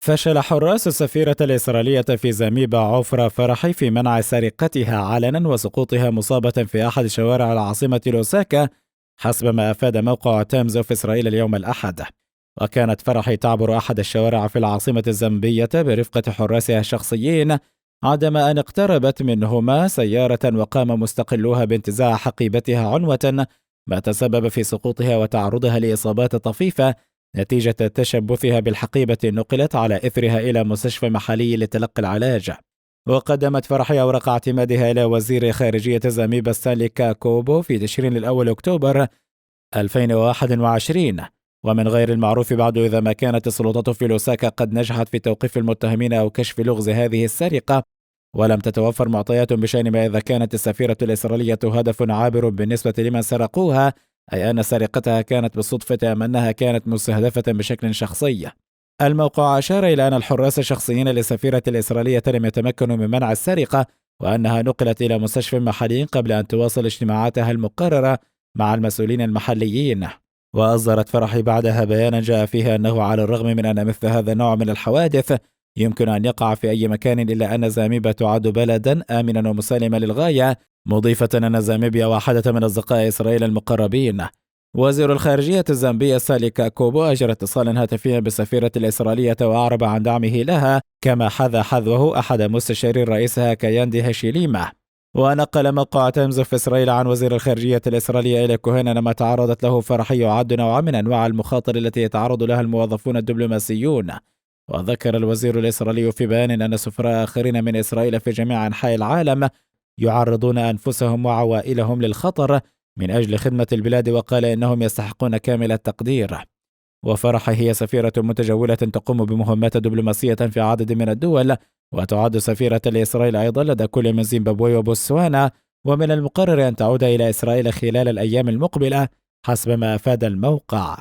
فشل حراس السفيرة الإسرائيلية في زامبيا عفرة فرحي في منع سرقتها علنا وسقوطها مصابة في أحد شوارع العاصمة لوساكا، حسب ما أفاد موقع تايمز في إسرائيل اليوم الأحد. وكانت فرحي تعبر أحد الشوارع في العاصمة الزامبية برفقة حراسها الشخصيين، عندما أن اقتربت منهما سيارة وقام مستقلوها بانتزاع حقيبتها عنوة، ما تسبب في سقوطها وتعرضها لإصابات طفيفة نتيجة تشبثها بالحقيبة. نقلت على إثرها إلى مستشفى محلي لتلقي العلاج. وقدمت فرحي أوراق اعتمادها إلى وزير خارجية زامبيا ستانلي كاكوبو في تشرين الأول أكتوبر 2021. ومن غير المعروف بعد إذا ما كانت السلطات في لوساكا قد نجحت في توقيف المتهمين أو كشف لغز هذه السرقة، ولم تتوفر معطيات بشأن ما إذا كانت السفيرة الإسرائيلية هدف عابر بالنسبة لمن سرقوها، أي أن سرقتها كانت بالصدفة أم أنها كانت مستهدفة بشكل شخصي. الموقع أشار إلى أن الحراس الشخصيين للسفيرة الإسرائيلية لم يتمكنوا من منع السرقة، وأنها نقلت إلى مستشفى محلي قبل أن تواصل اجتماعاتها المقررة مع المسؤولين المحليين. وأصدرت فرحي بعدها بيانا جاء فيها أنه على الرغم من أن مثل هذا النوع من الحوادث يمكن أن يقع في أي مكان، إلا أن زامبيا تعد بلدا آمنا ومسالما للغاية، مضيفة أن زامبيا واحدة من أصدقاء إسرائيل المقربين. وزير الخارجية الزامبية ستانلي كاكوبو أجرى اتصالا هاتفيا بالسفيرة الإسرائيلية وأعرب عن دعمه لها، كما حذا حذوه أحد مستشاري رئيسها كياندي هشيليما. ونقل موقع تايمز في إسرائيل عن وزير الخارجية الإسرائيلية إلى كوهين أن ما تعرضت له فرحي يعد نوعا من أنواع المخاطر التي يتعرض لها الموظفون الدبلوماسيون. وذكر الوزير الإسرائيلي في بيان أن سفراء آخرين من إسرائيل في جميع أنحاء العالم يعرضون أنفسهم وعوائلهم للخطر من أجل خدمة البلاد، وقال إنهم يستحقون كامل التقدير. وفرحي هي سفيرة متجولة تقوم بمهمات دبلوماسية في عدد من الدول، وتعد سفيرة لإسرائيل أيضا لدى كل من زيمبابوي وبوتسوانا، ومن المقرر أن تعود إلى إسرائيل خلال الأيام المقبلة حسب ما أفاد الموقع.